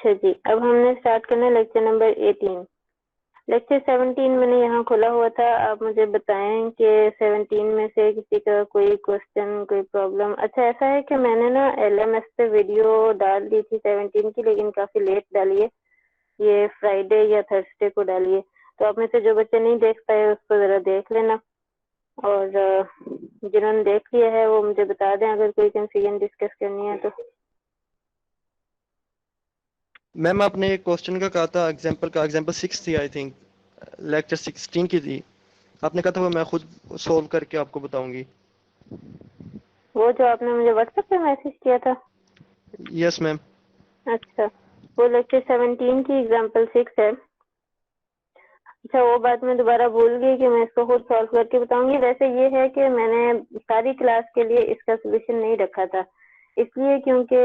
अच्छा जी, अब हमने स्टार्ट करना है लेक्चर नंबर 18। लेक्चर 17 मैंने यहाँ खोला हुआ था। आप मुझे बताएं कि 17 में से किसी का कोई क्वेश्चन, कोई प्रॉब्लम। अच्छा, ऐसा है कि मैंने ना LMS पे वीडियो डाल दी थी 17 की, लेकिन काफी लेट डाली है। ये फ्राइडे या थर्सडे को डाली है। तो आप में से जो बच्चे नहीं देख पाए उसको जरा देख लेना, और जिन्होंने देख लिया है वो मुझे बता दें अगर कोई कंफ्यूजन डिस्कस करनी है तो। मैम आपने एक क्वेश्चन का कहा था, एग्जांपल 6 थी आई थिंक, लेक्चर 16 की थी। आपने कहा था वो मैं खुद सोल्व करके आपको बताऊंगी। वो जो आपने मुझे व्हाट्सएप पे मैसेज किया था। Yes ma'am. अच्छा, वो लेक्चर 17 की एग्जांपल 6 है। अच्छा, वो बात मैं दोबारा भूल गई कि मैं इसको खुद सॉल्व करके बताऊंगी। वैसे ये है कि मैंने सारी क्लास के लिए इसका सोल्यूशन नहीं रखा था, इसलिए क्योंकि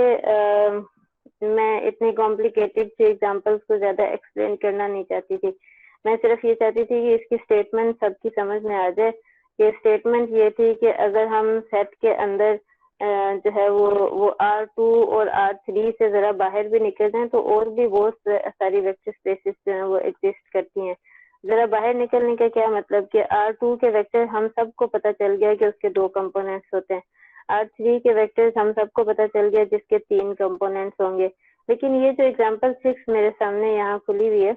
मैं इतनी कॉम्प्लिकेटेड से एग्जांपल्स को ज्यादा एक्सप्लेन करना नहीं चाहती थी। मैं सिर्फ ये चाहती थी कि इसकी स्टेटमेंट सबकी समझ में आ जाए। ये स्टेटमेंट ये थी कि अगर हम सेट के अंदर जो है वो R2 और R3 से जरा बाहर भी निकल जाए तो और भी बहुत सारी वेक्टर स्पेसेस जो है वो एग्जिस्ट करती हैं। जरा बाहर निकलने का क्या मतलब कि R2 के वेक्टर हम सबको पता चल गया कि उसके 2 कंपोनेंट्स होते हैं। R3 के वेक्टर्स हम सबको पता चल गया जिसके 3 कंपोनेंट्स होंगे। लेकिन ये जो एग्जांपल 6 मेरे सामने यहाँ खुली हुई है,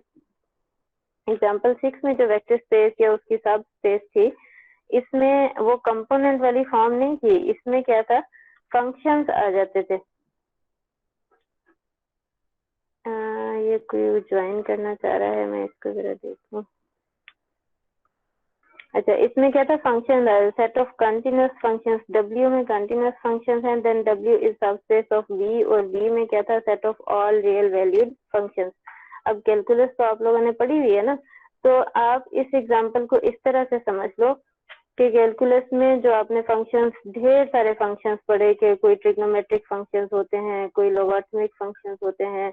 एग्जांपल 6 में जो वेक्टर स्पेस या उसकी सब स्पेस थी, इसमें वो कंपोनेंट वाली फॉर्म नहीं थी। इसमें क्या था, फंक्शंस आ जाते थे। ये कोई ज्वाइन करना चाह रहा है, मैं इसको जरा देखूं। अच्छा, इसमें क्या था, function set of continuous functions. W में कंटिन्यूअस फंक्शंस हैं, then W is subspace of V, और V में क्या था, set of all real valued functions. अब कैलकुलस तो आप लोगों ने पढ़ी हुई है ना, तो आप इस एग्जांपल को इस तरह से समझ लो कि कैलकुलस में जो आपने फंक्शंस, ढेर सारे फंक्शंस पढ़े कि कोई ट्रिग्नोमेट्रिक फंक्शंस होते हैं, कोई लोगारिथमिक फंक्शंस होते हैं,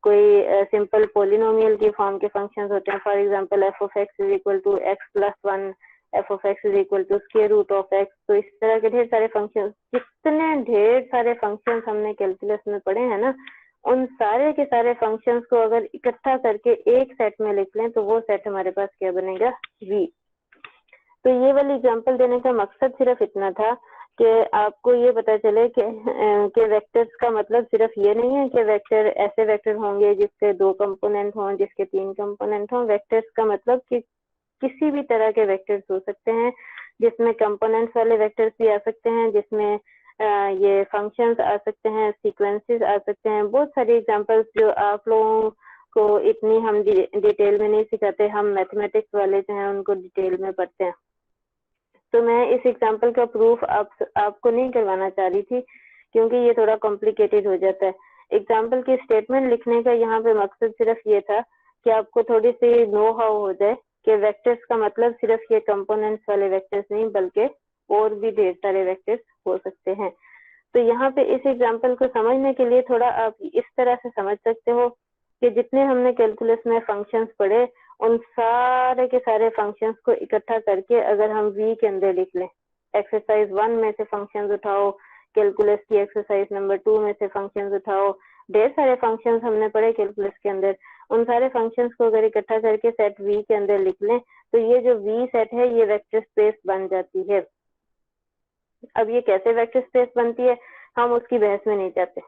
कोई सिंपल पोलिनोमियल की फॉर्म के फंक्शंस होते हैं। For example f of x is equal to x plus 1, f of x is equal to square root of x। तो इस तरह के ढेर सारे फंक्शंस, जितने ढेर सारे फंक्शंस हमने कैलकुलस में पढ़े हैं ना, उन सारे के सारे फंक्शंस को अगर इकट्ठा करके एक सेट में लिख लें तो वो सेट हमारे पास क्या बनेगा, V। तो ये वाली एग्जांपल देने का मकसद सिर्फ इतना था कि आपको ये पता चले कि वेक्टर्स का मतलब सिर्फ ये नहीं है कि वेक्टर ऐसे वेक्टर होंगे जिसके 2 कंपोनेंट हों, जिसके 3 कंपोनेंट हों। वेक्टर्स का मतलब कि किसी भी तरह के वेक्टर्स हो सकते हैं, जिसमें कंपोनेंट्स वाले वेक्टर्स भी आ सकते हैं, जिसमें ये फंक्शंस आ सकते हैं, सीक्वेंसेस आ सकते हैं। बहुत सारी एग्जांपल्स जो आप लोगों को इतनी हम डिटेल में नहीं सिखाते, हम मैथमेटिक्स वाले जो हैं उनको डिटेल में पढ़ते हैं। तो मैं इस एग्जांपल का प्रूफ आपको नहीं करवाना चाह रही थी, क्योंकि ये थोड़ा कॉम्प्लिकेटेड हो जाता है। एग्जांपल की स्टेटमेंट लिखने का यहाँ पे मकसद सिर्फ ये था कि आपको थोड़ी सी नो हाउ हो जाए कि वेक्टर्स का मतलब सिर्फ ये कंपोनेंट्स वाले वेक्टर्स नहीं, बल्कि और भी ढेर सारे वेक्टर्स हो सकते हैं। तो यहाँ पे इस एग्जांपल को समझने के लिए थोड़ा आप इस तरह से समझ सकते हो कि जितने हमने कैलकुलस में फंक्शंस पढ़े, उन सारे के सारे फंक्शंस को इकट्ठा करके अगर हम V के अंदर लिख लें, एक्सरसाइज 1 में से फंक्शंस उठाओ, कैलकुलस की एक्सरसाइज नंबर 2 में से फंक्शंस उठाओ, ढेर सारे फंक्शंस हमने पढ़े कैलकुलस के अंदर, उन सारे फंक्शंस को अगर इकट्ठा करके सेट V के अंदर लिख लें तो ये जो V सेट है ये वेक्टर स्पेस बन जाती है। अब ये कैसे वेक्टर स्पेस बनती है हम उसकी बहस में नहीं जाते,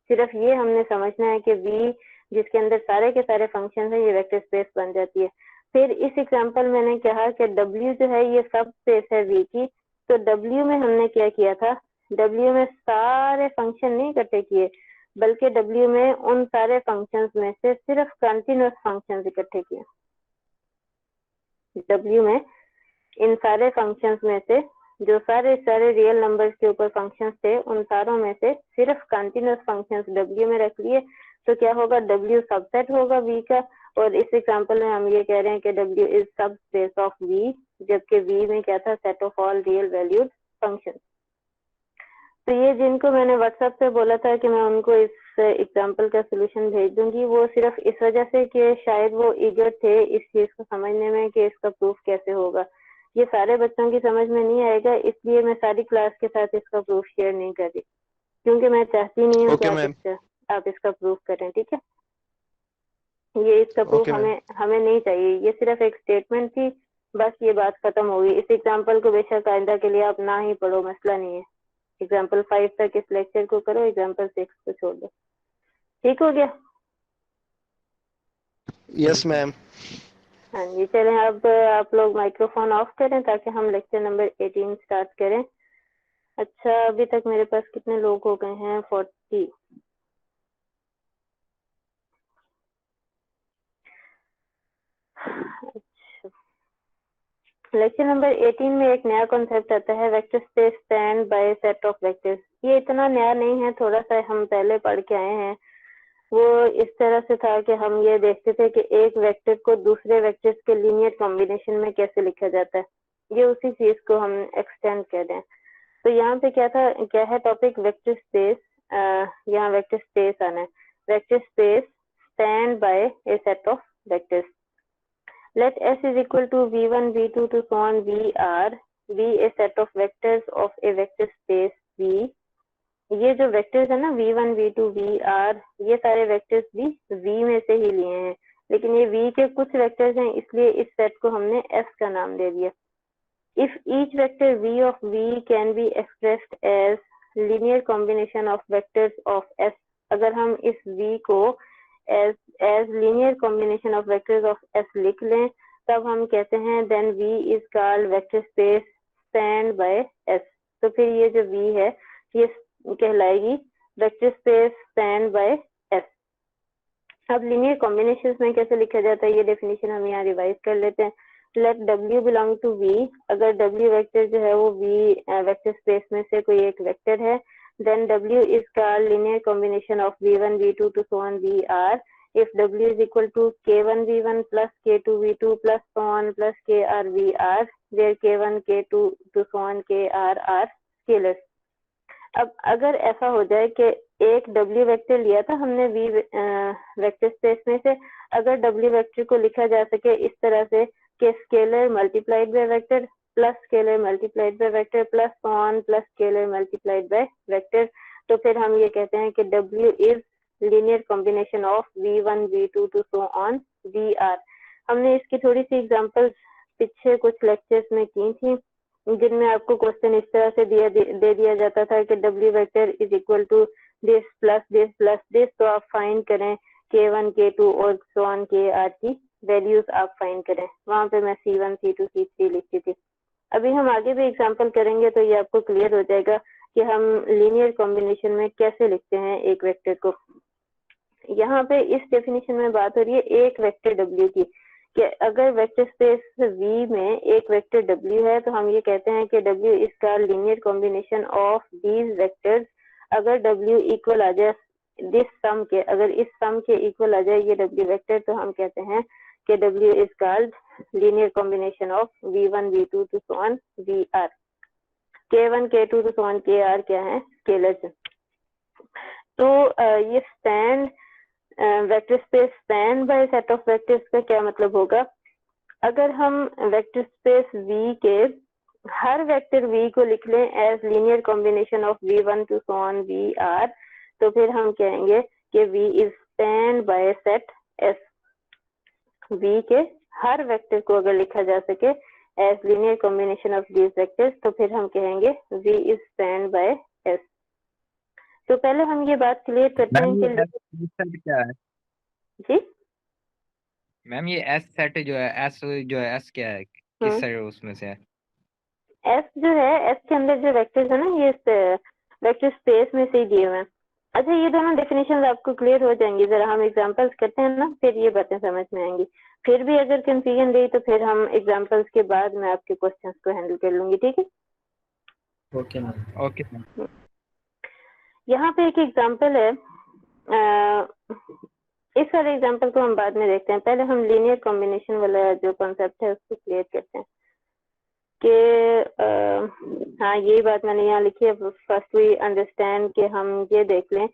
सिर्फ ये हमने समझना है कि V जिसके अंदर सारे के सारे फंक्शन है ये वेक्टर स्पेस बन जाती है। फिर इस एग्जांपल मैंने कहा कि W जो है ये सब स्पेस है V की, तो W में हमने क्या किया था, W में सारे फंक्शन नहीं इकट्ठे किए, बल्कि W में उन सारे फंक्शंस में से सिर्फ कंटिन्यूअस फंक्शंस इकट्ठे किए। W में इन सारे फंक्शंस में से जो सारे रियल नंबर्स के ऊपर फंक्शंस थे, उन सारों में से सिर्फ कंटिन्यूअस फंक्शंस W में रख लिए। तो क्या होगा, W सबसेट होगा V का, और इस एग्जांपल में हम ये कह रहे हैं कि W इज सब स्पेस ऑफ V, जबकि V में क्या था, set of all real valued function. तो ये जिनको मैंने व्हाट्सएप पे बोला था कि मैं उनको इस एग्जांपल का सोल्यूशन भेज दूंगी, वो सिर्फ इस वजह से कि शायद वो ईगर थे इस चीज को समझने में कि इसका प्रूफ कैसे होगा। ये सारे बच्चों की समझ में नहीं आएगा, इसलिए मैं सारी क्लास के साथ इसका प्रूफ शेयर नहीं कर रही, क्योंकि मैं चाहती नहीं हूँ कि ओके मैम। आप इसका प्रूफ करें। ठीक है, ये इसका प्रूफ ओके मैम। हमें नहीं चाहिए, ये सिर्फ एक स्टेटमेंट थी, बस ये बात खत्म हो गई। इस एग्जाम्पल को बेशक आइंदा के लिए आप ना ही पढ़ो, मसला नहीं है। एग्जाम्पल 5 तक इस लेक्चर को करो, एग्जाम्पल 6 को छोड़ दो। ठीक हो गया? Yes ma'am. हाँ जी, चलें अब आप लोग माइक्रोफोन ऑफ करें ताकि हम लेक्चर नंबर 18 स्टार्ट करें। अच्छा, अभी तक मेरे पास कितने लोग हो गए हैं? 40। अच्छा, लेक्चर नंबर 18 में एक नया कॉन्सेप्ट आता है, vector space stand by set of vectors. ये इतना नया नहीं है, थोड़ा सा हम पहले पढ़ के आए हैं। वो इस तरह से था कि हम ये देखते थे कि एक वेक्टर को दूसरे वेक्टर्स के लीनियर कॉम्बिनेशन में कैसे लिखा जाता है। ये उसी चीज को हम एक्सटेंड कर रहे हैं। तो यहाँ पे क्या है टॉपिक? Vector space. यहाँ वेक्टर स्पेस आना है। Vector space stand by a set of vectors. Let S is equal to V1, V2 to so on VR be a set of vectors of a vector space V। ये जो vectors है ना V1, V2, VR, ये सारे vectors भी V में से ही लिए हैं, लेकिन ये V के कुछ वेक्टर्स हैं, इसलिए इस सेट को हमने S का नाम दे दिया। If each vector V of V can be expressed as linear combination of vectors of S, अगर हम इस V को as linear combination of vectors of S लिख लें, तब हम कहते हैं then V is called vector space spanned by S। तो फिर ये जो V है ये कहलाएगी vector space span by S। अब लीनियर कॉम्बिनेशंस में कैसे लिखा जाता है ये डेफिनेशन हम यहाँ रिवाइज कर लेते हैं। Let W belong to V, अगर W वेक्टर जो है वो V वेक्टर स्पेस में से कोई एक वेक्टर है, then W is called linear combination of V1, V2 to so on VR if W is equal to K1 V1 plus K2 V2 plus so on plus KR VR where K1, K2 to so on KR are scalars। अब अगर ऐसा हो जाए कि एक W vector लिया था हमने V वेक्टर स्पेस में से, अगर W वेक्टर को लिखा जा सके इस तरह से कि scalar multiplied by vector plus scalar multiplied by vector plus on plus scalar multiplied by vector, तो फिर हम ये कहते हैं कि W is linear combination of V1, V2 to so on VR। हमने इसकी थोड़ी सी एग्जांपल्स पीछे कुछ लेक्चर्स में की थी, जिनमें आपको क्वेश्चन इस तरह से दे दिया जाता था कि W vector is equal to this plus this plus this, तो आप फाइंड करें K1, K2 और सो ऑन KR की वैल्यूज आप फाइंड करें। वहां पे मैं C1, C2, C3 लिखती थी। अभी हम आगे भी एग्जांपल करेंगे तो ये आपको क्लियर हो जाएगा कि हम लीनियर कॉम्बिनेशन में कैसे लिखते हैं एक वेक्टर को। यहाँ पे इस डेफिनेशन में बात हो रही है एक वेक्टर W की, कि अगर वेक्टर स्पेस V में एक वेक्टर W है तो हम ये कहते हैं कि W इसका linear combination of these vectors. अगर W इक्वल आ जाए दिस सम के, अगर इस सम के इक्वल आ जाए ये W वेक्टर, तो हम कहते हैं कि W is called linear combination of V1, V2 to so on VR। K1, K2 to so on KR क्या है? स्केलर्स। तो ये stand vector space span by set of vectors का क्या मतलब होगा? अगर हम वेक्टर स्पेस V के हर वेक्टर V को लिख लें as linear combination of V1 to so on VR, तो फिर हम कहेंगे कि V is span by set S। V के हर वेक्टर को अगर लिखा जा सके as linear combination of these vectors, तो फिर हम कहेंगे V is span by S। तो पहले हम ये बात क्लियर करते हैं मैम ये कि एस सेट क्या है? जी मैम ये एस सेट जो है एस क्या है, किस सेट उसमें से है? एस जो है, एस के अंदर जो वेक्टर्स है ना, ये वेक्टर स्पेस में से ही दिए हुए हैं। अच्छा, ये दोनों डेफिनेशंस आपको क्लियर हो जाएंगी, जरा हम एग्जांपल्स करते हैं ना, फिर ये बातें समझ में आएंगी। फिर भी अगर कंफ्यूजन रही तो फिर हम एग्जांपल्स के बाद मैं आपके क्वेश्चंस को हैंडल कर लूंगी, ठीक है? Okay ma'am. Okay ma'am. यहाँ पे एक एग्जांपल है, इस वाले एग्जांपल को हम बाद में देखते हैं, पहले हम लीनियर कॉम्बिनेशन वाला जो कॉन्सेप्ट है उसको क्लियर करते हैं कि हाँ यही बात मैंने यहाँ लिखी है। फर्स्ट वी अंडरस्टैंड कि हम ये देख लें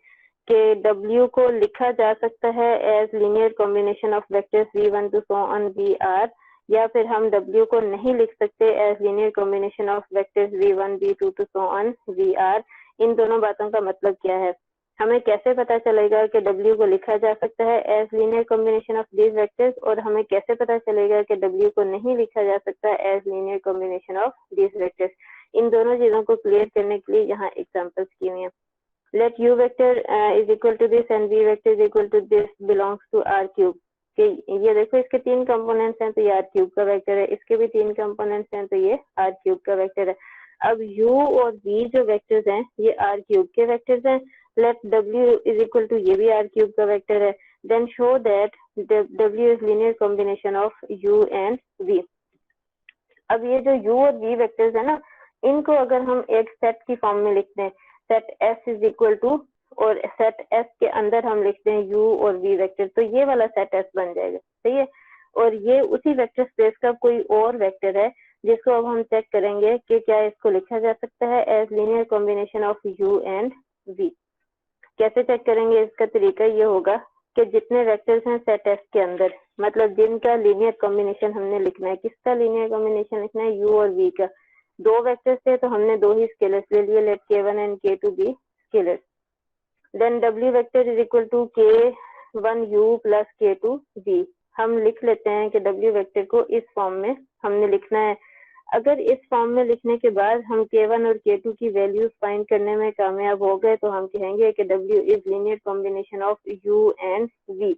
कि W को लिखा जा सकता है as linear combination of vectors V1 to so on VR, या फिर हम W को नहीं लिख सकते as linear combination of vectors V1, V2 to so on VR। इन दोनों बातों का मतलब क्या है? हमें कैसे पता चलेगा कि W को लिखा जा सकता है as linear combination of these vectors, और हमें कैसे पता चलेगा कि W को नहीं लिखा जा सकता as linear combination of these vectors. इन दोनों चीजों को क्लियर करने के लिए यहाँ एग्जांपल्स की हुई हैं। Let U vector is equal to this and V vector is equal to this belongs to R cube. कि ये देखो इसके 3 कंपोनेंट्स हैं तो ये R क्यूब का वेक्टर है, इसके भी 3 कंपोनेंट्स हैं तो ये R क्यूब का वेक्टर है। अब U और V जो वेक्टर्स हैं ये R क्यूब के वेक्टर्स हैं। Let W is equal to, ये भी R क्यूब का वेक्टर है। Then show that W is linear combination of U and V। अब ये जो U और V वेक्टर्स है ना, इनको अगर हम एक सेट की फॉर्म में लिखते हैं, set S is equal to, और सेट S के अंदर हम लिखते हैं U और V वेक्टर, तो ये वाला सेट S बन जाएगा, सही है। और ये उसी वेक्टर स्पेस का कोई और वेक्टर है जिसको अब हम चेक करेंगे कि क्या इसको लिखा जा सकता है as linear combination of U and V। कैसे चेक करेंगे? इसका तरीका ये होगा कि जितने वेक्टर्स हैं सेट S के अंदर, मतलब जिनका लीनियर कॉम्बिनेशन हमने लिखना है, किसका लीनियर कॉम्बिनेशन लिखना है? U और V का। 2 वेक्टर्स थे तो हमने 2 ही स्केलर्स ले लिए, let K1 and K2 be scalars. Then W vector is equal to K1U plus K2V। हम लिख लेते हैं कि W वेक्टर को इस फॉर्म में हमने लिखना है। अगर इस फॉर्म में लिखने के बाद हम K1 और K2 की वैल्यूज फाइंड करने में कामयाब हो गए तो हम कहेंगे कि W is linear combination of U and V।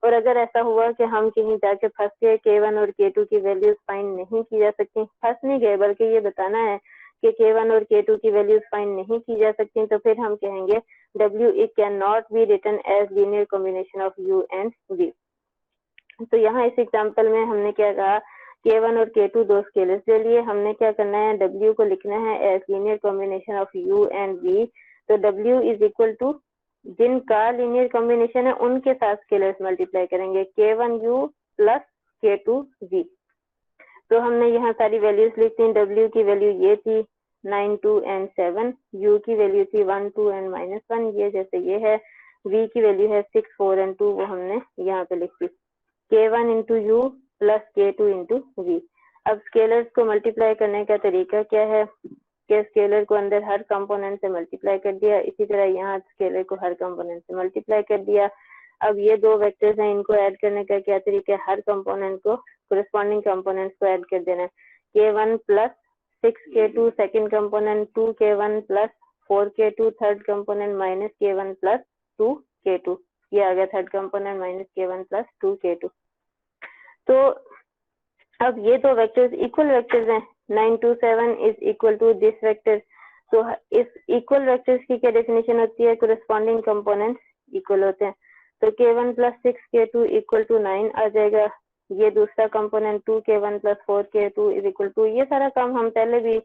और अगर ऐसा हुआ कि हम कहीं जाके फंस गए, K1 और K2 की वैल्यूज फाइंड नहीं की जा सकती, फंस नहीं गए बल्कि ये बताना है कि K1 और K2 की वैल्यूज फाइंड नहीं की जा सकती, तो फिर हम कहेंगे W it cannot be written as linear combination of U and V। तो यहाँ इस एग्जांपल में हमने क्या कहा, K1 और K2 2 स्केलर्स ले लिए, हमने क्या करना है, W को लिखना है as linear combination of U and V। तो W इज इक्वल टू जिनका लीनियर कॉम्बिनेशन है उनके साथ स्केलर्स मल्टीप्लाई करेंगे, K1U प्लस K2V। तो हमने यहाँ सारी वैल्यूज लिख दी। W की वैल्यू ये थी 9, 2 एंड 7, U की वैल्यू थी 1, 2 एंड -1, ये जैसे ये है। V की वैल्यू है 6, 4 एंड 2, वो हमने यहाँ पे लिख दी। K1 into U plus K2 into V। अब स्केलर्स को मल्टीप्लाई करने का तरीका क्या है कि स्केलर को अंदर हर कंपोनेंट से मल्टीप्लाई कर दिया, इसी तरह यहाँ स्केलर को हर कंपोनेंट से मल्टीप्लाई कर दिया। अब ये 2 वेक्टर्स हैं, इनको ऐड करने का क्या तरीका है, हर कंपोनेंट को कोरिस्पॉन्डिंग कंपोनेंट्स को ऐड कर देना है। K1 plus 6K2 second component, 2K1 plus 4K2 third component, minus K1 plus 2K2, ये आ गया third component minus K1 plus 2K2। तो अब ये 2 वेक्टर्स इक्वल वेक्टर्स हैं, 9, 2, 7 is equal to this vector. तो इस इक्वल वेक्टर्स की क्या डेफिनेशन होती है, कोरिस्पॉन्डिंग कंपोनेंट्स इक्वल होते हैं। तो K1 plus 6K2 equal to 9 आ जाएगा। ये दूसरा component 2K1 plus 4K2 is equal to, ये सारा काम हम पहले भी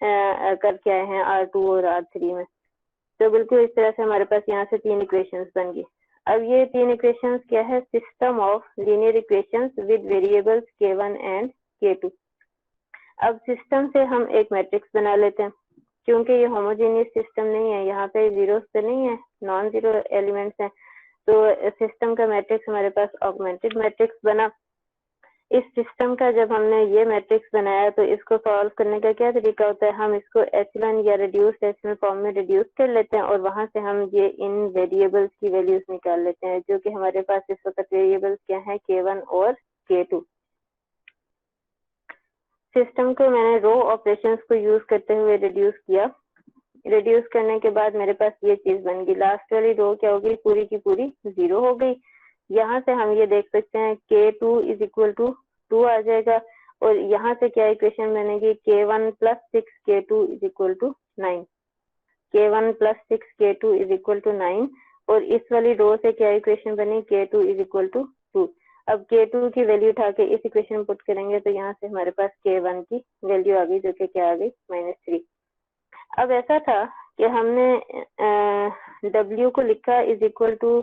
करके आए हैं R2 और R3 में। तो बिल्कुल इस तरह से हमारे पास यहाँ से 3 इक्वेशंस बन गई। अब ये 3 इक्वेशंस क्या है, system of linear equations with variables K1 and K2। अब सिस्टम से हम एक मैट्रिक्स बना लेते हैं, क्योंकि ये होमोजेनियस सिस्टम नहीं है, यहाँ पे जीरोस तो नहीं है, नॉन जीरो एलिमेंट्स हैं। तो सिस्टम का मैट्रिक्स हमारे पास ऑगमेंटेड मैट्रिक्स बना। इस सिस्टम का जब हमने ये मैट्रिक्स बनाया तो इसको सॉल्व करने का क्या तरीका होता है, हम इसको एचलन या रिड्यूस्ड एचलन फॉर्म में रिड्यूस कर लेते हैं और वहां से हम ये इन वेरिएबल्स की वैल्यूज निकाल लेते हैं, जो कि हमारे पास इस वक्त वेरिएबल्स क्या है, K1 और K2। सिस्टम को मैंने रो ऑपरेशंस को यूज करते हुए रिड्यूस किया। रिड्यूस करने के बाद मेरे पास ये चीज बन गई, लास्ट वाली रो क्या होगी, पूरी की पूरी 0 हो गई। यहाँ से हम ये देख सकते हैं K2 इज इक्वल टू 2 आ जाएगा, और यहाँ से क्या इक्वेशन बनेगी, K1 plus 6K2 is equal to 9। K1 plus 6K2 is equal to 9, और इस वाली रो से क्या इक्वेशन बनी, K2 इज इक्वल टू 2। अब K2 की वैल्यू उठा के इस इक्वेशन में पुट करेंगे तो यहाँ से हमारे पास K1 की वैल्यू आ गई, जो कि क्या आ गई, -3। अब ऐसा था कि हमने W को लिखा is equal to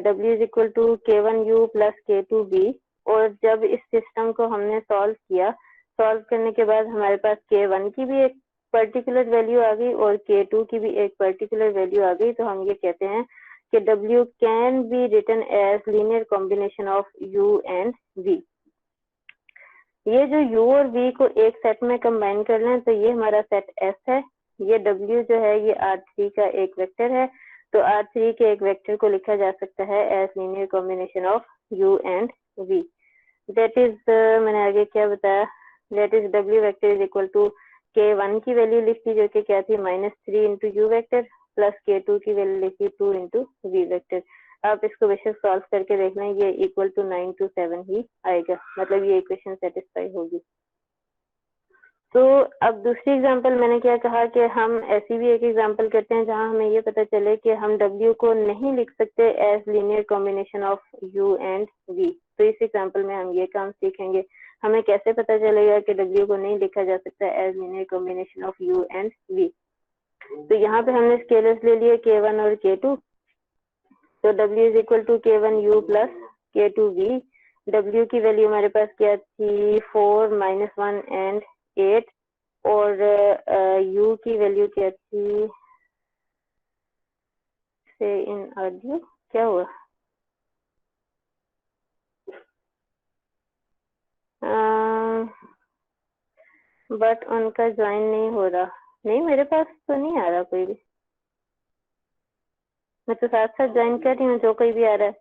W is equal to K1U plus K2B, और जब इस सिस्टम को हमने सॉल्व किया, सॉल्व करने के बाद हमारे पास K1 की भी एक पर्टिकुलर वैल्यू आ गई और K2 की भी एक पर्टिकुलर वैल्यू आ गई। तो हम ये कहते हैं कि W can be written as linear combination of U and V। ये जो U और V को एक सेट में कंबाइन कर लें तो ये हमारा सेट S है। ये W जो है ये R3 का एक वेक्टर है। तो R3 के एक वेक्टर को लिखा जा सकता है as linear combination of U and V। That is मैंने आगे क्या बताया, that is W vector is equal to K1 की वैल्यू लिखी जो कि क्या थी -3 into U vector plus K2 की वैल्यू लिखी 2 इंटू V वेक्टर। आप इसको बेशक सॉल्व करके देखना, ये इक्वल टू 9 to 7 ही आएगा, मतलब ये इक्वेशन सेटिस्फाई होगी। तो अब दूसरी एग्जांपल मैंने क्या कहा कि हम ऐसी भी एक एग्जांपल करते हैं जहां हमें ये पता चले कि हम W को नहीं लिख सकते as linear combination of U and V। तो इस एग्जांपल में हम ये काम सीखेंगे, हमें कैसे पता चलेगा कि W को नहीं लिखा जा सकता as linear combination of U and V। तो यहाँ पे हमने स्केलर्स ले लिए K1 और K2, तो W is equal to K1U plus K2V। W की वैल्यू हमारे पास क्या थी 4 -1 एंड 8 और U की वैल्यू क्या थी से इन आर्ग्यू क्या हुआ बट उनका ज्वाइन नहीं हो रहा, नहीं मेरे पास तो नहीं आ रहा कोई भी, मैं तो साथ साथ ज्वाइन कर रही हूँ जो कोई भी आ रहा है।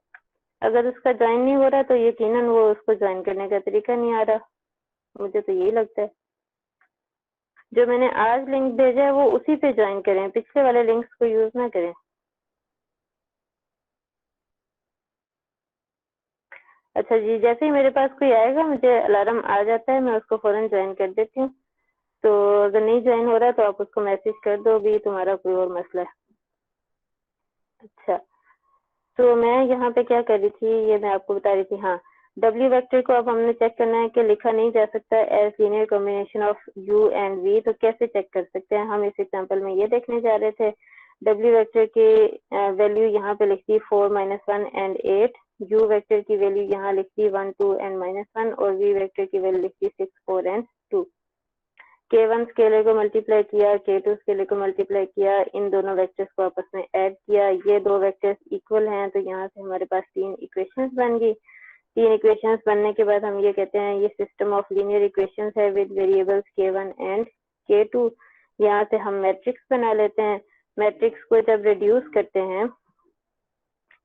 अगर उसका ज्वाइन नहीं हो रहा तो यकीनन वो उसको ज्वाइन करने का तरीका नहीं आ रहा, मुझे तो यही लगता है। जो मैंने आज लिंक भेजा है वो उसी पे ज्वाइन करें, पिछले वाले लिंक्स को यूज ना करें। अच्छा जी, जैसे ही मेरे पास कोई आएगा मुझे अलार्म आ जाता है, मैं उसको फौरन ज्वाइन कर देती हूँ। तो अगर नहीं ज्वाइन हो रहा तो आप उसको मैसेज कर दो भी, तुम्हारा कोई और मसला है। अच्छा, तो मैं यहाँ पे क्या कर रही थी ये मैं आपको बता रही थी। हाँ, W वेक्टर को अब हमने चेक करना है कि लिखा नहीं जा सकता as linear combination of U and V। तो कैसे चेक कर सकते हैं, हम इस एग्जांपल में ये देखने जा रहे थे। W वेक्टर की वैल्यू यहाँ पे लिखती 4 -1 एंड 8, U वेक्टर की वैल्यू यहाँ लिखती 1 2 एंड -1 और V वेक्टर की वैल्यू लिखती 6 4 एंड 2। K1 स्केलर को मल्टीप्लाई किया, K2 स्केलर को मल्टीप्लाई किया, इन दोनों वेक्टर्स को आपस में ऐड किया, ये दो वेक्टर्स इक्वल हैं तो यहाँ से हमारे पास 3 इक्वेशंस बन गई। 3 इक्वेशंस बनने के बाद हम ये कहते हैं ये सिस्टम ऑफ लीनियर इक्वेशंस है with variables K1 and K2। यहाँ से हम मैट्रिक्स बना लेते हैं। मैट्रिक्स को जब रिड्यूस करते हैं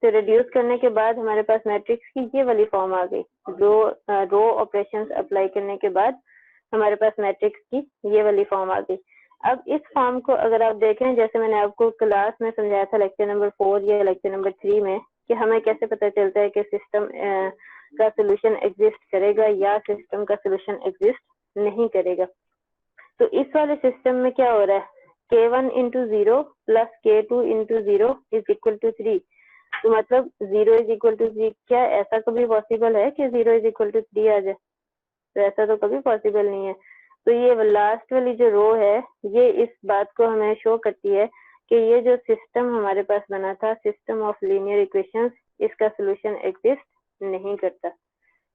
तो रिड्यूस करने के बाद हमारे पास मैट्रिक्स की ये वाली फॉर्म आ गई। रो ऑपरेशंस अप्लाई करने के बाद हमारे पास मैट्रिक्स की ये वाली फॉर्म आ गई। अब इस फॉर्म को अगर आप देखें, जैसे मैंने आपको क्लास में समझाया था लेक्चर नंबर 4 या लेक्चर नंबर 3 में, कि हमें कैसे पता चलता है कि सिस्टम का सोल्यूशन एग्जिस्ट करेगा या सिस्टम का सोल्यूशन एग्जिस्ट नहीं करेगा। तो इस वाले सिस्टम में क्या हो रहा है, K1 into 0 plus K2 into 0 is equal to 3। तो मतलब 0 इज इक्वल टू 3, क्या ऐसा कभी पॉसिबल है कि 0 इज इक्वल टू 3 आ जाए? तो ऐसा तो कभी पॉसिबल नहीं है। तो ये लास्ट वाली जो रो है ये इस बात को हमें शो करती है कि ये जो सिस्टम हमारे पास बना था, सिस्टम ऑफ लीनियर इक्वेशंस, इसका सोल्यूशन एग्जिस्ट नहीं करता।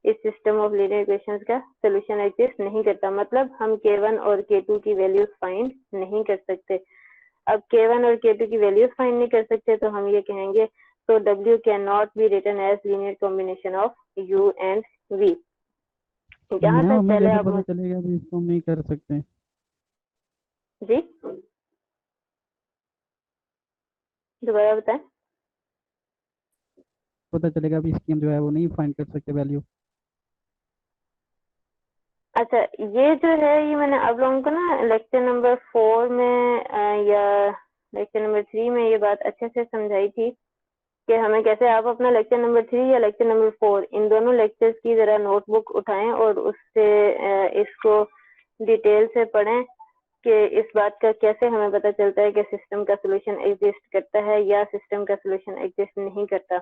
इस सिस्टम ऑफ लीनियर इक्वेशंस का सोल्यूशन एग्जिस्ट नहीं करता, मतलब हम K1 और K2 की वैल्यूज फाइंड नहीं कर सकते। अब K1 और K2 की वैल्यूज फाइंड नहीं कर सकते तो हम ये कहेंगे तो W can not be written as linear combination of U and V। जहाँ तक हमें पहले कैसे आप पता चलेगा भी इसको हम नहीं कर सकते? जी दोबारा बताएं। पता चलेगा भी इसकी हम जो है वो नहीं फाइंड कर सकते वैल्यू। अच्छा, ये जो है ये मैंने आप लोगों को ना लेक्चर नंबर 4 में या लेक्चर नंबर 3 में ये बात अच्छे से समझाई थी कि हमें कैसे, आप अपना लेक्चर नंबर 3 या लेक्चर नंबर 4 इन दोनों लेक्चर्स की जरा नोटबुक उठाएं और उससे इसको डिटेल से पढ़ें कि इस बात का कैसे हमें पता चलता है कि सिस्टम का सोल्यूशन एग्जिस्ट करता है या सिस्टम का सोल्यूशन एग्जिस्ट नहीं करता।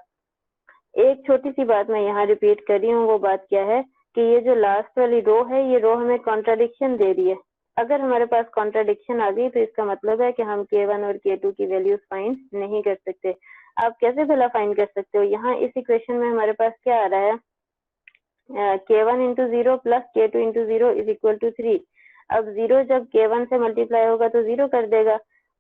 एक छोटी सी बात मैं यहाँ रिपीट कर रही हूँ, वो बात क्या है कि ये जो लास्ट वाली रो है ये रो हमें कॉन्ट्राडिक्शन दे रही है। अगर हमारे पास कॉन्ट्राडिक्शन आ गई तो इसका मतलब है कि हम K1 और K2 की वैल्यूज फाइंड नहीं कर सकते। आप कैसे भला फाइंड कर सकते हो? यहाँ इस इक्वेशन में हमारे पास क्या आ रहा है, K1 into 0 plus K2 into 0 is equal to 3। अब 0 जब K1 से मल्टीप्लाई होगा तो 0 कर देगा,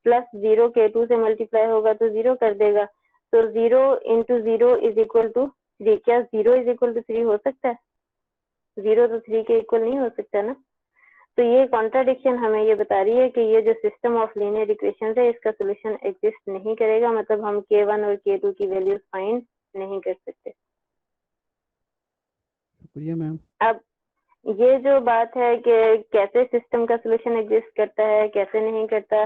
प्लस 0 K2 से मल्टीप्लाई होगा तो 0 कर देगा। तो 0 इंटू 0 इज इक्वल टू 3। क्या 0 इज इक्वल टू 3 हो सकता है? 0 तो 3 के इक्वल नहीं हो सकता ना। तो ये कॉन्ट्राडिक्शन हमें ये बता रही है कि ये जो सिस्टम ऑफ लीनियर इक्वेशंस है इसका सोल्यूशन एग्जिस्ट नहीं करेगा, मतलब हम K1 और K2 की वैल्यूज फाइंड नहीं कर सकते। शुक्रिया मैम। अब ये जो बात है कि कैसे सिस्टम का सोल्यूशन एग्जिस्ट करता है कैसे नहीं करता,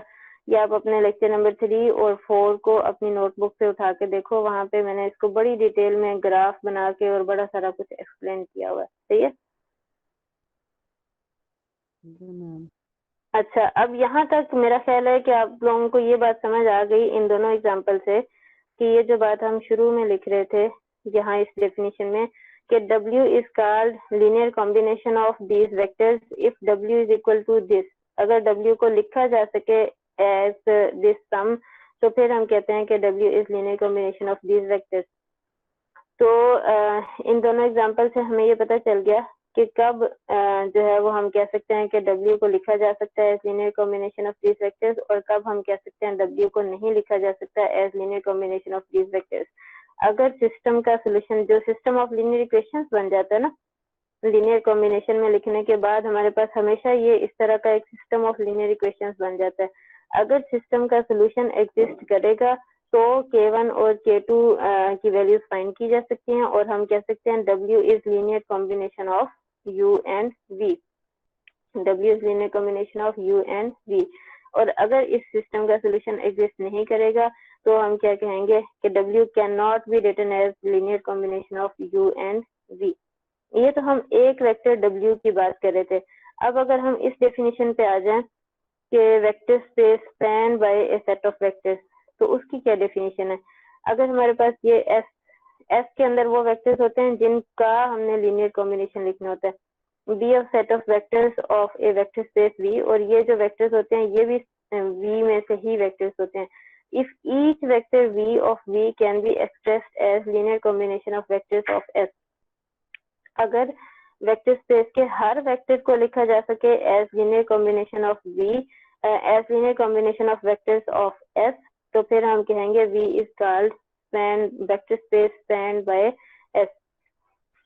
ये आप अपने लेक्चर नंबर 3 और 4 को अपनी नोटबुक से उठा के देखो, वहां पे मैंने इसको बड़ी डिटेल में ग्राफ बना के और बड़ा सारा कुछ एक्सप्लेन किया हुआ है। सही है। ठीक है मैम। अच्छा, अब यहाँ तक मेरा ख्याल है कि आप लोगों को ये बात समझ आ गई इन दोनों एग्जाम्पल से कि ये जो बात हम शुरू में लिख रहे थे यहाँ इस डेफिनेशन में कि W is called linear combination of these vectors if W is equal to this, अगर W को लिखा जा सके as this sum तो फिर हम कहते हैं कि W is linear combination of these vectors। तो इन दोनों एग्जाम्पल से हमें ये पता चल गया कि कब जो है वो हम कह सकते हैं कि W को लिखा जा सकता है as linear combination of these vectors और कब हम कह सकते हैं W को नहीं लिखा जा सकता as linear combination of these vectors. अगर सिस्टम का सोल्यूशन जो सिस्टम ऑफ लीनियर इक्वेशंस बन जाता है ना लीनियर कॉम्बिनेशन में लिखने के बाद हमारे पास हमेशा ये इस तरह का एक सिस्टम ऑफ लीनियर इक्वेशंस बन जाता है। अगर सिस्टम का सोल्यूशन एग्जिस्ट करेगा तो K1 और K2 की वैल्यूज फाइंड की जा सकती हैं और हम कह सकते हैं W is linear combination of U and V। W is linear combination of U and V। और अगर इस सिस्टम का सोल्यूशन एग्जिस्ट नहीं करेगा तो हम क्या कहेंगे कि W can not be written as linear combination of U and V। ये तो हम एक वेक्टर W की बात कर रहे थे। अब अगर हम इस डेफिनेशन पे आ जाएं कि vector space span by a set of vectors, तो उसकी क्या डेफिनेशन है। अगर हमारे पास ये एस के अंदर वो वेक्टर्स होते हैं जिनका हमने लीनियर कॉम्बिनेशन लिखना होता है B of set of vectors of a vector space V, और ये जो वेक्टर्स होते हैं ये भी वी में से ही वेक्टर्स होते हैं। If each vector V of V can be expressed as linear combination of vectors of S, अगर वेक्टर स्पेस के हर वेक्टर को लिखा जा सके as linear combination of V as linear combination of vectors of S, तो फिर हम कहेंगे V is called span vector space span by S।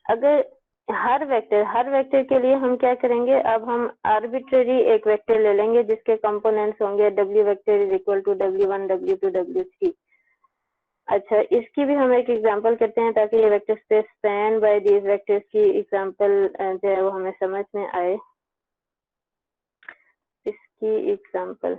अगर हर वेक्टर के लिए हम क्या करेंगे, अब हम आर्बिट्रेरी एक वेक्टर ले लेंगे जिसके कंपोनेंट्स होंगे W vector is equal to W1 W2 W3। अच्छा, इसकी भी हम एक एग्जांपल करते हैं ताकि ये vector space span by these vectors की एग्जांपल जो है वो हमें समझ में आए। इसकी example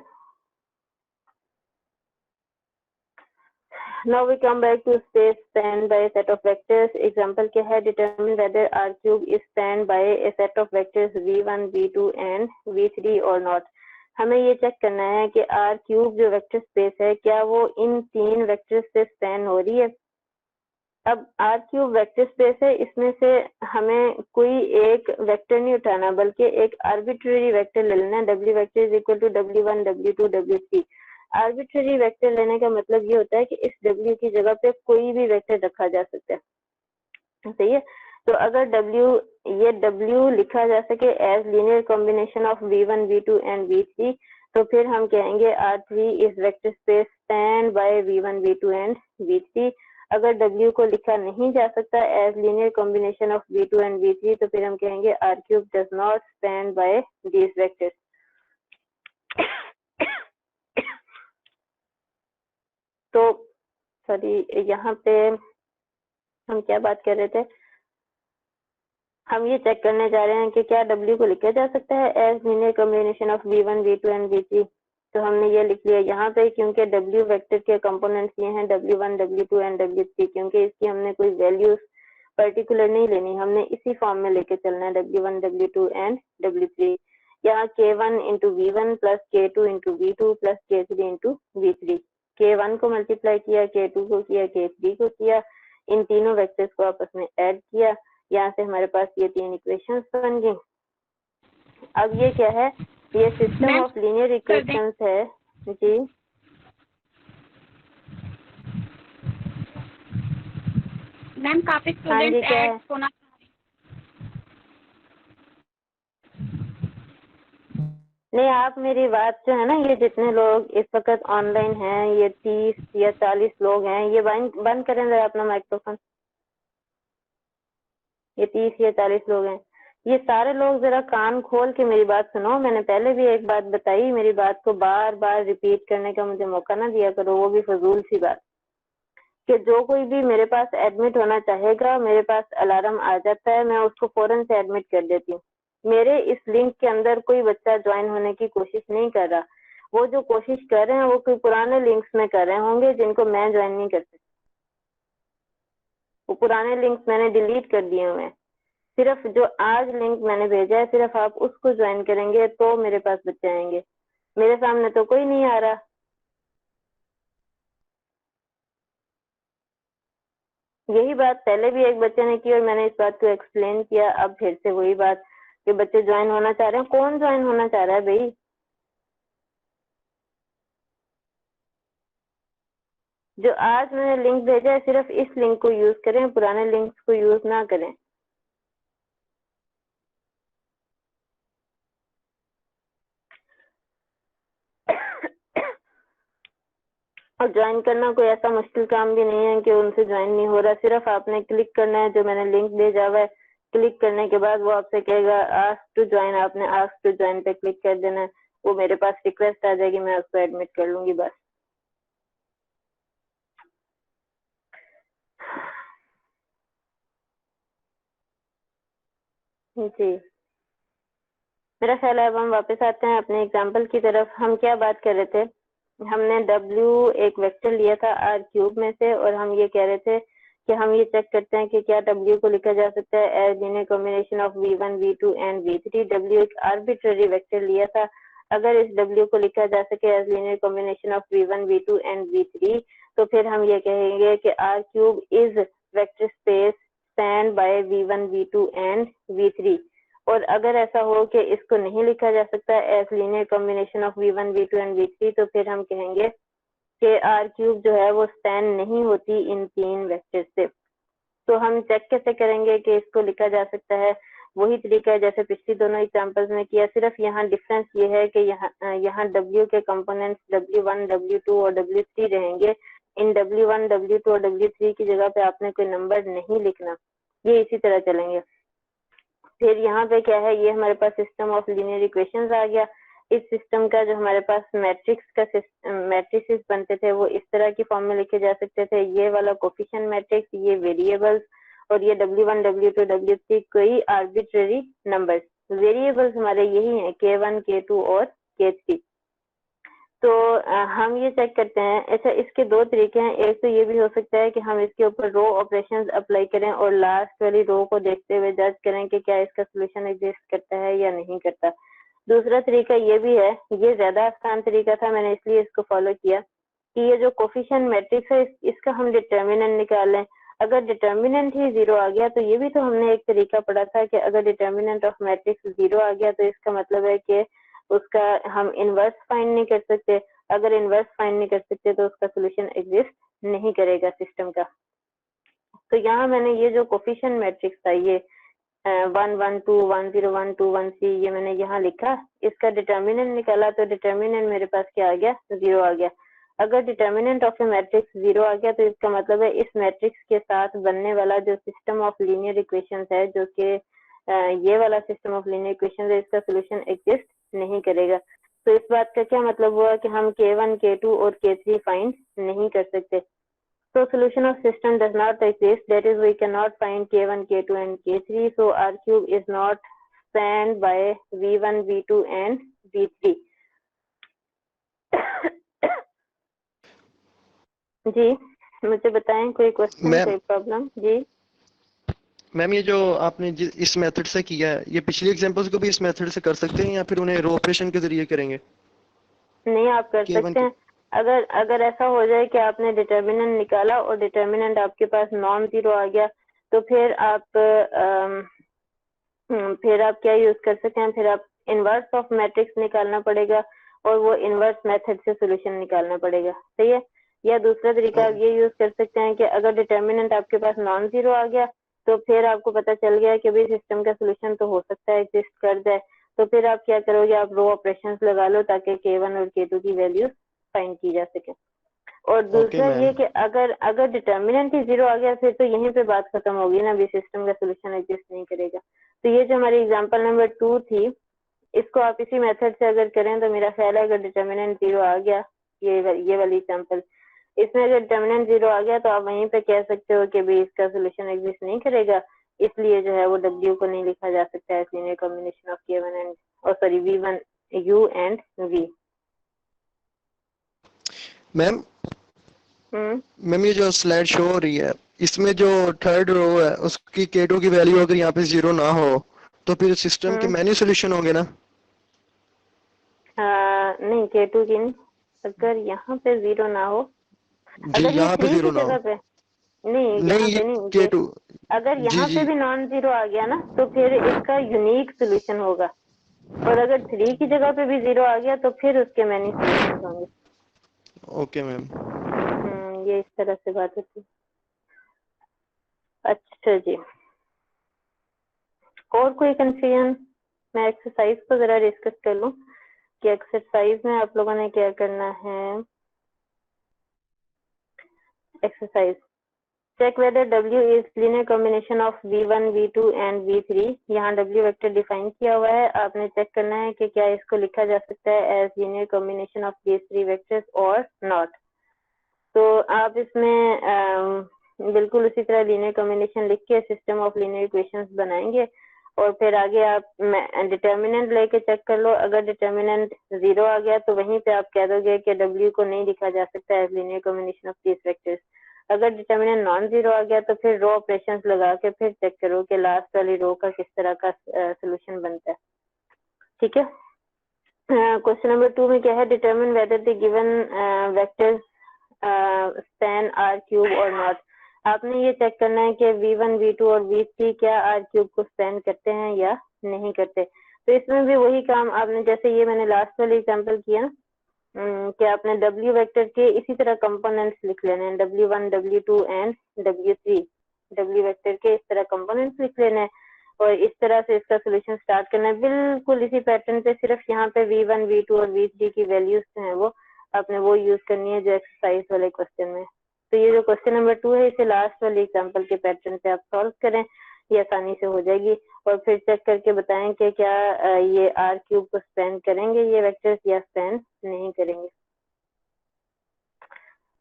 Now we come back to space spanned by a set of vectors. Example क्या है, determine whether R cube is spanned by a set of vectors V1, V2 and V3 or not। हमें ये check करना है कि R cube जो vector space है क्या वो इन तीन वेक्टर्स से स्पैन हो रही है। अब R क्यूब वेक्टर स्पेस है, इसमें से हमें कोई एक वेक्टर नहीं उठाना बल्कि एक आर्बिट्रेरी वेक्टर ले लेना है। W vector is equal to W1 W2 W3। Arbitrary vector लेने का मतलब ये होता है कि इस W की जगह पे कोई भी वेक्टर रखा जा सकता है। सही है। तो अगर ये W लिखा जा सके as linear combination of V1 V2 and V3 तो फिर हम कहेंगे R3 is vector space span by V1 V2 and V3। अगर W को लिखा नहीं जा सकता as linear combination of V2 and V3 तो फिर हम कहेंगे R cube does not span by these vectors. तो सॉरी, यहाँ पे हम क्या बात कर रहे थे, हम ये चेक करने जा रहे हैं कि क्या W को लिखा जा सकता है as linear combination of V1 V2 and V3। तो हमने ये लिख लिया यहाँ पे क्योंकि W वेक्टर के कंपोनेंट्स ये हैं W1 W2 एंड W3, क्योंकि इसकी हमने कोई वैल्यूज पर्टिकुलर नहीं लेनी, हमने इसी फॉर्म में लेके चलना है W1 W2 एंड W3। यहाँ K1 into V1 plus K2 into V2 plus K3 into V3, K1 को मल्टीप्लाई किया, K2 को किया, K3 को किया, इन तीनों वेक्टर्स को आपस में ऐड किया, यहाँ से हमारे पास ये तीन इक्वेशंस बन गई। अब ये क्या है, ये सिस्टम ऑफ लीनियर इक्वेशंस है जी। मैम काफी स्टूडेंट्स ऐड होना। नहीं, आप मेरी बात जो है ना, ये जितने लोग इस वक्त ऑनलाइन हैं ये 30 या 40 लोग हैं, ये बंद करें जरा अपना माइक्रोफोन। ये 30 या 40 लोग हैं, ये सारे लोग जरा कान खोल के मेरी बात सुनो। मैंने पहले भी एक बात बताई, मेरी बात को बार बार रिपीट करने का मुझे मौका ना दिया करो, वो भी फजूल सी बात। कि जो कोई भी मेरे पास एडमिट होना चाहेगा, मेरे पास अलार्म आ जाता है, मैं उसको फौरन से एडमिट कर देती हूँ। मेरे इस लिंक के अंदर कोई बच्चा ज्वाइन होने की कोशिश नहीं कर रहा। वो जो कोशिश कर रहे हैं वो कोई पुराने लिंक्स में कर रहे होंगे जिनको मैं ज्वाइन नहीं कर सकती। वो पुराने लिंक्स मैंने डिलीट कर दिए हुए हैं। सिर्फ जो आज लिंक मैंने भेजा है, सिर्फ आप उसको ज्वाइन करेंगे तो मेरे पास बच्चे आएंगे। मेरे सामने तो कोई नहीं आ रहा। यही बात पहले भी एक बच्चे ने की और मैंने इस बात को एक्सप्लेन किया। अब फिर से वही बात कि बच्चे ज्वाइन होना चाह रहे हैं। कौन ज्वाइन होना चाह रहा है भाई? जो आज मैंने लिंक भेजा है, सिर्फ इस लिंक को यूज करें, पुराने लिंक्स को यूज ना करें। और ज्वाइन करना कोई ऐसा मुश्किल काम भी नहीं है कि उनसे ज्वाइन नहीं हो रहा। सिर्फ आपने क्लिक करना है, जो मैंने लिंक भेजा हुआ है, क्लिक करने के बाद वो आपसे कहेगा आस्क टू ज्वाइन। आपने आस्क टू ज्वाइन पे क्लिक कर देना है, वो मेरे पास रिक्वेस्ट आ जाएगी, मैं उसको एडमिट कर लूंगी बस। जी, मेरा ख्याल है अब हम वापस आते हैं अपने एग्जाम्पल की तरफ। हम क्या बात कर रहे थे? हमने W एक वेक्टर लिया था R क्यूब में से, और हम ये कह रहे थे कि हम ये चेक करते हैं कि क्या W को लिखा जा सकता है as linear combination of V1, V2 and V3। W एक आर्बिट्ररी वेक्टर लिया था। अगर इस W को लिखा जा सके as linear combination of V1, V2 and V3, तो फिर हम ये कहेंगे कि R cube is vector space span by V1, V2 and V3। और अगर ऐसा हो कि इसको नहीं लिखा जा सकता as linear combination of V1, V2 and V3, तो फिर हम कहेंगे कि R क्यूब जो है वो स्पैन नहीं होती इन तीन वेक्टर से। तो हम चेक कैसे करेंगे कि इसको लिखा जा सकता है? वही तरीका है जैसे पिछली दोनों एग्जांपल्स में किया, सिर्फ यहाँ डिफरेंस ये है कि यहाँ W के कंपोनेंट्स W1, W2 और W3 रहेंगे। इन W1, W2 और W3 की जगह पे आपने कोई नंबर नहीं लिखना, ये इसी तरह चलेंगे। फिर यहाँ पे क्या है, ये हमारे पास सिस्टम ऑफ लीनियर इक्वेशंस आ गया। इस सिस्टम का जो हमारे पास मैट्रिक्स का मैट्रिसेस बनते थे वो इस तरह की फॉर्म में लिखे जा सकते थे। ये वाला कोफिशिएंट मैट्रिक्स, ये वेरिएबल्स, और ये W1, W2, W3 कोई आर्बिट्ररी नंबर्स। वेरिएबल्स हमारे यही हैं K1, K2 और K3। तो हम ये चेक करते हैं। अच्छा, इसके दो तरीके हैं। एक तो ये भी हो सकता है कि हम इसके ऊपर रो ऑपरेशंस अप्लाई करें और लास्ट वाली रो को देखते हुए जज करें कि क्या इसका सोल्यूशन एग्जिस्ट करता है या नहीं करता। दूसरा तरीका ये भी है, ये ज्यादा आसान तरीका था, मैंने इसलिए इसको फॉलो किया, कि ये जो कोफिशिएंट मैट्रिक्स है इसका हम डिटर्मिनेंट निकालें। अगर डिटर्मिनेंट ही 0 आ गया, तो ये भी तो हमने एक तरीका पढ़ा था कि अगर डिटर्मिनेंट ऑफ मैट्रिक्स 0 आ गया तो इसका मतलब है कि उसका हम इनवर्स फाइंड नहीं कर सकते। अगर इनवर्स फाइंड नहीं कर सकते तो उसका सोल्यूशन एग्जिस्ट नहीं करेगा सिस्टम का। तो यहाँ मैंने ये जो कोफिशिएंट मैट्रिक्स था, ये 1 1 2 1 0 1 2 1 3, ये मैंने यहाँ लिखा, इसका डिटर्मिनेंट निकाला तो डिटर्मिनेंट मेरे पास क्या आ गया? 0 आ गया। अगर डिटर्मिनेंट ऑफ ए मैट्रिक्स 0 आ गया तो इसका मतलब है इस मैट्रिक्स के साथ बनने वाला जो सिस्टम ऑफ लीनियर इक्वेशंस है, जो कि ये वाला सिस्टम ऑफ लीनियर इक्वेशंस है, इसका सोल्यूशन एग्जिस्ट नहीं करेगा। तो इस बात का क्या मतलब हुआ कि हम K1, K2 और K3 फाइंड नहीं कर सकते। So solution of system does not exist. That is, we cannot find K1, K2 and K3. So R cube is not spanned by V1, V2 and V3. जी, मुझे बताएं कोई question, ma'am कोई problem? जी ma'am, ये जो आपने इस method से किया है, ये पिछली एग्जांपल्स को भी इस मेथड से कर सकते हैं या फिर उन्हें रो ऑपरेशन के जरिए करेंगे? नहीं, आप कर K1 सकते हैं। अगर ऐसा हो जाए कि आपने डिटर्मिनेंट निकाला और डिटर्मिनेंट आपके पास नॉन जीरो आ गया, तो फिर आप क्या यूज कर सकते हैं? फिर आप इनवर्स ऑफ मैट्रिक्स निकालना पड़ेगा और वो इनवर्स मेथड से सोल्यूशन निकालना पड़ेगा। सही है? या दूसरा तरीका आप ये यूज कर सकते हैं कि अगर डिटर्मिनेंट आपके पास नॉन जीरो आ गया तो फिर आपको पता चल गया कि भाई सिस्टम का सोल्यूशन तो हो सकता है एग्जिस्ट कर जाए, तो फिर आप क्या करोगे? आप रो ऑपरेशंस लगा लो ताकि K1 और K2 की वैल्यूज फाइंड की जा सके। और दूसरा मैम। ये कि अगर अगर डिटर्मिनेंट ही 0 आ गया फिर तो यहीं पे बात खत्म होगी ना, भी सिस्टम का सोल्यूशन एग्जिस्ट नहीं करेगा। तो ये जो हमारी एग्जांपल नंबर 2 थी, इसको आप इसी मेथड से अगर करें तो मेरा ख्याल है अगर डिटर्मिनेंट 0 आ गया, ये वाली एग्जांपल, इसमें अगर डिटर्मिनेंट 0 आ गया तो आप वहीं पे कह सकते हो कि भी इसका सोल्यूशन एग्जिस्ट नहीं करेगा, इसलिए जो है वो W को नहीं लिखा जा सकता है linear combination of K1 and V1 U and V। Ma'am ma'am ये जो स्लाइड शो हो रही है इसमें जो थर्ड रो है उसकी K2 की वैल्यू अगर यहाँ पे 0 ना हो तो फिर सिस्टम के मैन्यू सोल्यूशन होंगे ना? नहीं K2 की नहीं, अगर यहाँ पे 0 ना हो, जी अगर ये यहाँ पे 3 की 0 ना जगह हो। पे, नहीं यहाँ नहीं ये पे नहीं, K2 अगर जी यहाँ पे जी भी नॉन जीरो आ गया ना तो फिर इसका यूनिक सोल्यूशन होगा, और अगर 3 की जगह पे भी 0 आ गया तो फिर उसके मैनी सोल्यूशन होंगे। Okay ma'am. ये इस तरह से बात होती है। अच्छा जी, और कोई कंफ्यूजन? मैं एक्सरसाइज को जरा डिस्कस कर लूं कि एक्सरसाइज में आप लोगों ने क्या करना है। Exercise, check whether W is linear combination of V1, V2 and V3। यहाँ W वेक्टर डिफाइन किया हुआ है, आपने चेक करना है कि क्या इसको लिखा जा सकता है as linear combination of these three vectors और नॉट। तो आप इसमें बिल्कुल उसी तरह लीनियर कॉम्बिनेशन लिख के सिस्टम ऑफ लीनियर इक्वेशंस बनाएंगे, और फिर आगे आप डिटर्मिनेंट लेके चेक कर लो। अगर डिटर्मिनेंट 0 आ गया तो वहीं पे आप कह दोगे कि W को नहीं लिखा जा सकता as linear combination of these vectors. अगर डिटर्मिनेंट नॉन जीरो आ गया तो फिर रो ऑपरेशंस लगा के फिर चेक करो कि लास्ट वाली रो का किस तरह का सोल्यूशन बनता है। ठीक है, क्वेश्चन नंबर 2 में क्या है, determine whether the given vectors span R cube और नॉट। आपने ये चेक करना है कि V1, V2 और V3 क्या आर क्यूब को स्पैन करते हैं या नहीं करते। तो इसमें भी वही काम आपने, जैसे ये मैंने लास्ट वाली एग्जांपल किया कि आपने W वेक्टर के इसी तरह कंपोनेंट्स लिख लेने हैं, W1, W2 and W3। W vector के इस तरह कंपोनेंट्स लिख लेने हैं और इस तरह से इसका सोल्यूशन स्टार्ट करना है, बिल्कुल इसी पैटर्न पे। सिर्फ यहाँ पे V1, V2 और V3 की वैल्यूज जो है वो आपने वो यूज करनी है जो एक्सरसाइज वाले क्वेश्चन में। तो ये जो क्वेश्चन नंबर 2 है इसे लास्ट वाले एग्जाम्पल के पैटर्न पे आप सॉल्व करें, ये आसानी से हो जाएगी। और फिर चेक करके बताएं कि क्या ये आर क्यूब को स्पैन करेंगे ये वेक्टर्स या स्पैन नहीं करेंगे।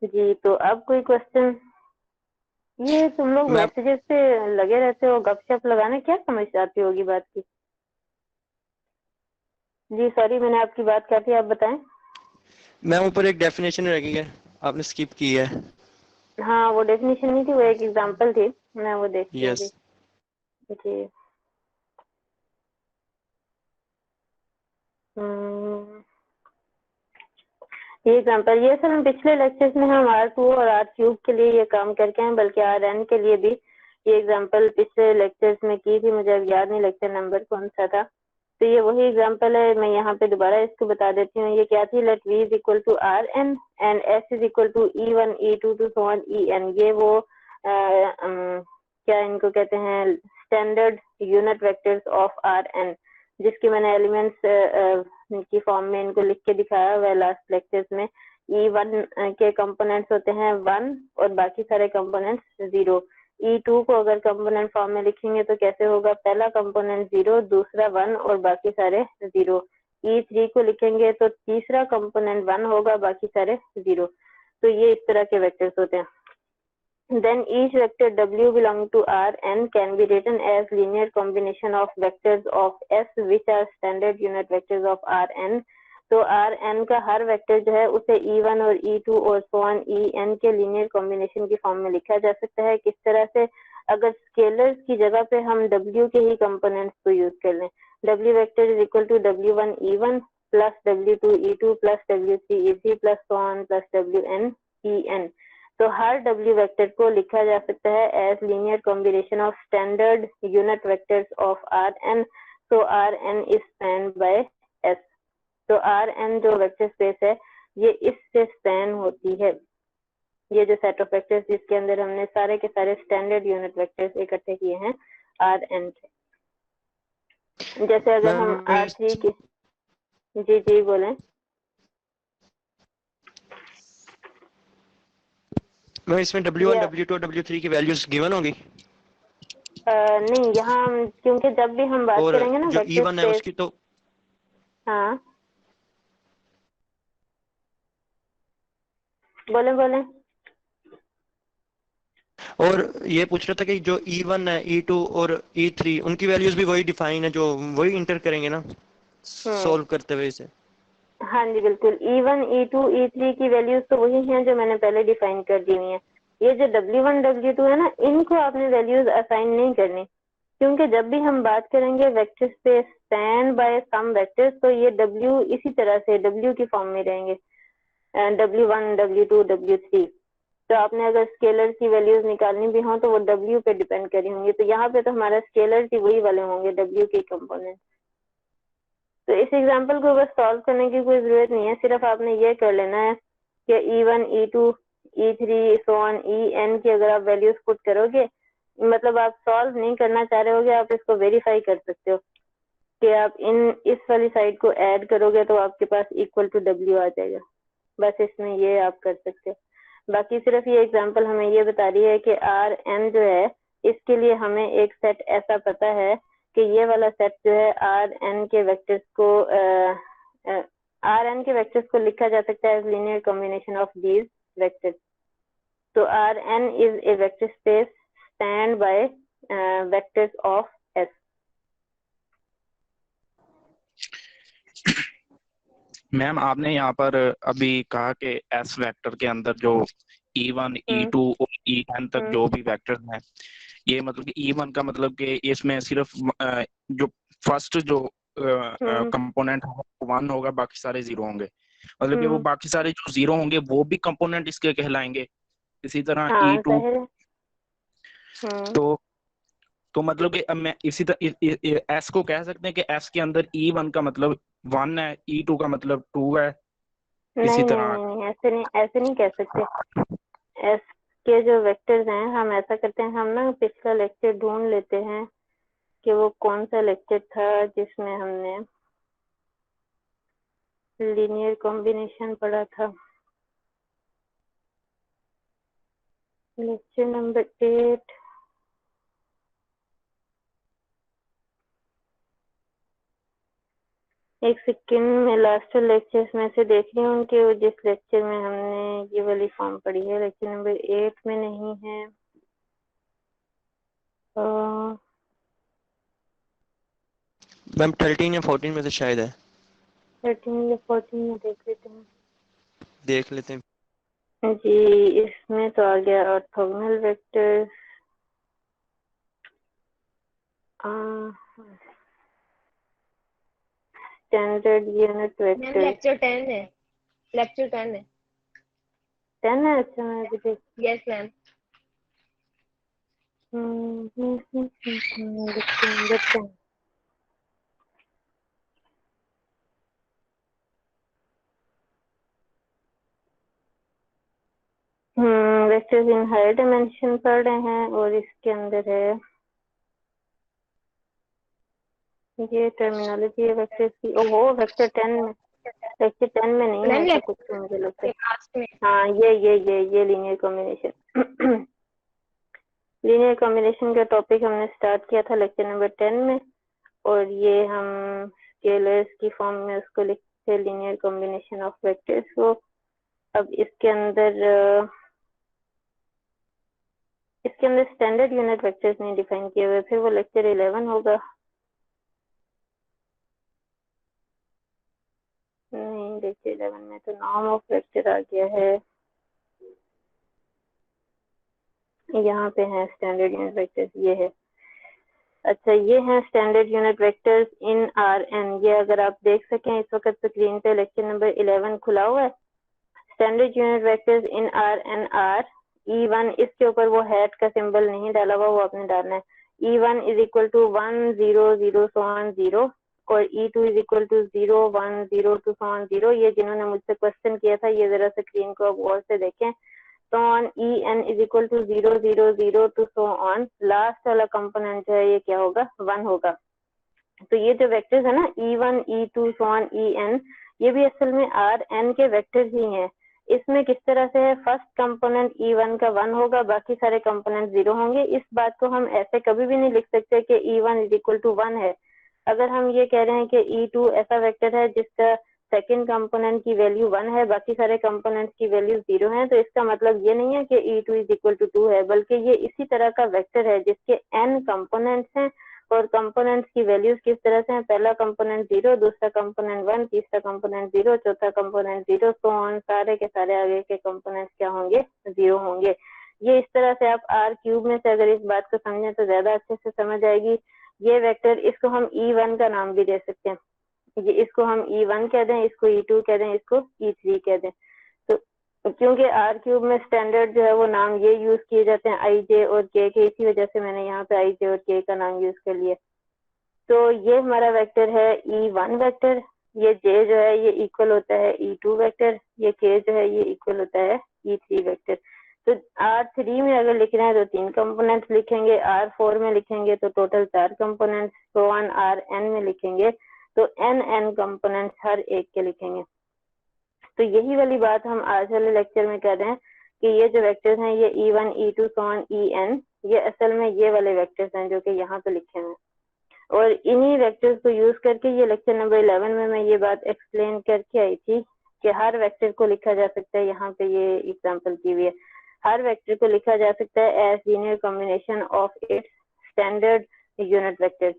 जी, तो अब कोई क्वेश्चन? ये तुम लोग मैम मैसेजेस पे लगे रहते हो गपशप लगाने, क्या समझ आती होगी बात की? जी सॉरी मैंने आपकी बात काटी, आप बताएं। मैम ऊपर एक डेफिनेशन रह गई है, आपने स्किप की है। हाँ वो डेफिनेशन नहीं थी, वो एक एग्जांपल थी, मैं वो देखती हूँ यस। अभी। जी ये एग्जांपल, ये सर हम पिछले लेक्चर्स में हम R2 और R क्यूब के लिए ये काम करके हैं, बल्कि Rn के लिए भी ये एग्जांपल पिछले लेक्चर्स में की थी, मुझे अब याद नहीं लेक्चर नंबर कौन सा था। तो ये वही एग्जांपल है, मैं यहाँ पे दोबारा इसको बता देती हूँ। ये क्या थी, let V is equal to Rn and S is equal to E1, E2 to so on En। ये वो क्या इनको कहते हैं, standard unit vectors of Rn, जिसकी मैंने एलिमेंट्स की फॉर्म में इनको लिख के दिखाया हुआ है लास्ट लेक्चर्स में। E1 के कंपोनेंट्स होते हैं 1 और बाकी सारे कंपोनेंट्स 0। E2 को अगर कंपोनेंट फॉर्म में लिखेंगे तो कैसे होगा, पहला कंपोनेंट 0, दूसरा 1 और बाकी सारे 0। E3 को लिखेंगे तो तीसरा कंपोनेंट 1 होगा, बाकी सारे 0। तो ये इस तरह के वेक्टर्स होते हैं। Then each vector W belong to Rn can be written as linear combination of vectors of S which are standard unit vectors of Rn। तो Rn का हर वेक्टर जो है उसे E1 और E2 और so on En के linear combination की form में लिखा जा सकता है। किस तरह से, अगर स्केलर्स की जगह पे हम W के ही कंपोनेंट्स को यूज कर लें, W vector is equal to W1 E1 plus W2 E2 plus W3 E3 plus so on plus Wn En। तो हर W वेक्टर को लिखा जा सकता है as linear combination of standard unit vectors of Rn। तो Rn is span by S। तो Rn जो vector space है ये इससे स्पैन होती है। ये जो सेट ऑफ वेक्टर्स जिसके अंदर हमने सारे के सारे स्टैंडर्ड यूनिट वेक्टर्स इकट्ठे किए हैं Rn के। जैसे अगर हम R3 की, जी बोलें। मैं इसमें W1 W2 और W3 की वैल्यूज गिवन होगी नहीं, यहाँ क्योंकि जब भी हम बात और करेंगे ना जो वेक्टर E1 है स्पेस, उसकी तो हाँ बोले बोले। और ये पूछ रहा था कि जो E1 है E2 और E3 उनकी वैल्यूज भी वही डिफाइन है, जो वही इंटर करेंगे ना सॉल्व करते हुए इसे। हाँ जी बिल्कुल, E1 E2 E3 की वैल्यूज तो वही हैं जो मैंने पहले डिफाइन कर दी हुई हैं। ये जो W1 W2 है ना, इनको आपने वैल्यूज असाइन नहीं करनी, क्योंकि जब भी हम बात करेंगे वेक्टर स्पेस स्पैन बाय सम वेक्टर्स, तो ये W इसी तरह से W की फॉर्म में रहेंगे, W1 W2 W3। तो आपने अगर स्केलर की वैल्यूज निकालनी भी हो तो वो W पे डिपेंड करी होंगी, तो यहाँ पे तो हमारा स्केलर की वही वाले होंगे W के कंपोनेंट। तो इस एग्जाम्पल को बस सॉल्व करने की कोई जरूरत नहीं है, सिर्फ आपने ये कर लेना है कि E1 E2 E3 so on En की अगर आप वैल्यूज पुट करोगे, मतलब आप सॉल्व नहीं करना चाह रहे होगे, आप इसको वेरीफाई कर सकते हो कि आप इस वाली साइड को ऐड करोगे तो आपके पास इक्वल टू W आ जाएगा। बस इसमें ये आप कर सकते हो। बाकी सिर्फ ये एग्जांपल हमें ये बता रही है कि Rn जो है, इसके लिए हमें एक सेट ऐसा पता है कि ये वाला सेट जो है Rn के वेक्टर्स को लिखा जा सकता है as linear combination of these vectors. तो Rn is a vector space spanned by vectors of S। Ma'am आपने यहाँ पर अभी कहा कि एस वेक्टर के अंदर जो E1 E2 और En तक जो भी वेक्टर्स हैं, ये मतलब कि E1 का मतलब कि इसमें सिर्फ जो फर्स्ट जो कंपोनेंट होगा 1 होगा, बाकी सारे 0 होंगे, मतलब कि वो बाकी सारे जो 0 होंगे वो भी कंपोनेंट इसके कहलाएंगे। इसी तरह E2 तो मतलब कि अब मैं इसी तरह एस को कह सकते हैं कि एस के अंदर E1 का मतलब 1 है, E2 का मतलब 2 है। इसी तरह नहीं, ऐसे नहीं कह सकते। एस के जो वेक्टर्स हैं, हम ऐसा करते हैं, हम ना पिछला लेक्चर ढूंढ लेते हैं कि वो कौन सा लेक्चर था जिसमें हमने लीनियर कॉम्बिनेशन पढ़ा था। Lecture number 8। एक सेकेंड में लास्ट लेक्चर्स में से देख रही हूँ कि जिस लेक्चर में हमने ये वाली फॉर्म पढ़ी है, लेक्चर नंबर 8 में नहीं है। मैम 13 या 14 में से शायद है। 13 या 14 में देख लेते हैं जी। इसमें तो आ गया orthogonal vectors, standard unit vector. Lecture 10 है, लेक्चर 10 है। 10 है? अच्छा, मैं अभी देख। Yes ma'am. Vectors in higher dimension पढ़ रहे हैं, और इसके अंदर है ये टर्मिनोलॉजी है वेक्टर्स की। ओहो, लेक्चर 10 में नहीं है ऐसा कुछ तो मुझे लगता है। हाँ, ये लीनियर कॉम्बिनेशन लीनियर कॉम्बिनेशन का टॉपिक हमने स्टार्ट किया था लेक्चर नंबर 10 में, और ये हम स्केलर्स की फॉर्म में उसको लिखते हैं लीनियर कॉम्बिनेशन ऑफ वेक्टर्स को। अब इसके अंदर स्टैंडर्ड यूनिट वेक्टर्स नहीं डिफाइन किए हुए, फिर वो लेक्चर 11 होगा। नहीं, लेक्चर 11 में तो नॉर्म ऑफ वेक्टर आ गया है। यहाँ पे है स्टैंडर्ड यूनिट वेक्टर्स, ये है। अच्छा, ये है standard unit vectors in Rn। ये अगर आप देख सकें इस वक्त स्क्रीन पे लेक्चर नंबर 11 खुला हुआ है। Standard unit vectors in Rn are E1, इसके ऊपर वो हैट का सिंबल नहीं डाला हुआ, वो आपने डालना है। E1 is equal to 1 0 0 so on 0, और E2 is equal to 0 1 0 to so on 0। ये जिन्होंने मुझसे क्वेश्चन किया था, ये जरा स्क्रीन को गौर से देखें। so on En is equal to 0 0 0 to so on, last वाला कंपोनेंट जो है ये क्या होगा, 1 होगा। तो ये जो वेक्टर्स है ना E1 E2 so on En, ये भी असल में Rn के वेक्टर्स ही हैं। इसमें किस तरह से है, फर्स्ट कंपोनेंट E1 का 1 होगा, बाकी सारे कंपोनेंट 0 होंगे। इस बात को हम ऐसे कभी भी नहीं लिख सकते कि E1 इज इक्वल टू 1 है। अगर हम ये कह रहे हैं कि E2 ऐसा वेक्टर है जिसका सेकंड कंपोनेंट की वैल्यू 1 है, बाकी सारे कंपोनेंट्स की वैल्यू 0 है, तो इसका मतलब ये नहीं है कि E2 इज इक्वल टू 2 है, बल्कि ये इसी तरह का वेक्टर है जिसके n कंपोनेंट्स हैं और कंपोनेंट्स की वैल्यूज किस तरह से हैं, पहला कंपोनेंट 0, दूसरा कंपोनेंट 1, तीसरा कंपोनेंट 0, चौथा कंपोनेंट 0, सो ऑन, सारे के सारे आगे के कंपोनेंट्स क्या होंगे, 0 होंगे। ये इस तरह से आप R क्यूब में से अगर इस बात को समझें तो ज्यादा अच्छे से समझ आएगी। ये वेक्टर, इसको हम E1 का नाम भी दे सकते हैं, ये इसको हम E1 कह दें, इसको E2 कह दें, इसको E3 कह दें। तो क्योंकि R क्यूब में स्टैंडर्ड जो है वो नाम ये यूज किए जाते हैं IJ और K के, इसी वजह से मैंने यहाँ पे IJ और K का नाम यूज कर लिया। तो ये हमारा वेक्टर है E1 वेक्टर, ये J जो है ये इक्वल होता है E2 वेक्टर, ये K जो है ये इक्वल होता है E3 वेक्टर। तो R3 में अगर लिख रहे हैं तो 3 कंपोनेंट्स लिखेंगे, R4 में लिखेंगे तो टोटल 4 कंपोनेंट्स, तो Rn में लिखेंगे तो n कंपोनेंट्स हर एक के लिखेंगे। तो यही वाली बात हम आज वाले लेक्चर में कर रहे हैं कि ये जो वेक्टर्स हैं ये E1, E2, En, ये असल में ये वाले वेक्टर्स हैं जो कि यहाँ पे लिखे हैं। और इन्हीं वेक्टर्स को यूज करके ये लेक्चर नंबर 11 में मैं ये बात एक्सप्लेन करके आई थी कि हर वेक्टर को लिखा जा सकता है, यहाँ पे ये एग्जांपल की हुई है, हर वेक्टर को लिखा जा सकता है as linear combination of its standard unit vectors.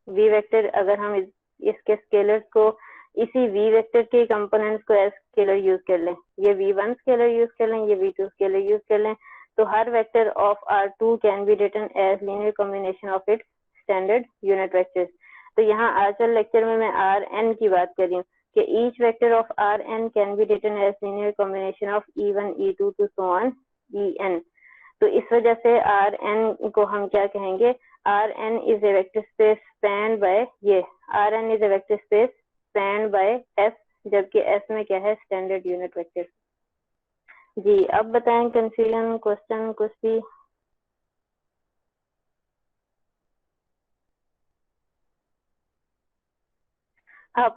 V vector, अगर हम इसके स्केलर्स को इसी V वेक्टर के कंपोनेंट्स को एज स्केलर यूज कर लें, ये V1 स्केलर यूज कर लें, ये V2 स्केलर यूज कर लें, तो हर vector of R2 can be written as linear combination of its standard unit vectors. तो यहाँ आज वाले लेक्चर में मैं Rn की बात कर रही हूँ कि each vector of Rn can be written as linear combination of E1, E2 to so on En। तो इस वजह से Rn को हम क्या कहेंगे, Rn is a vector space spanned by, ये Rn is a vector space spanned by S, जबकि S में क्या है, स्टैंडर्ड यूनिट वेक्टर। जी अब बताएं कंफ्यूजन, क्वेश्चन कुछ भी।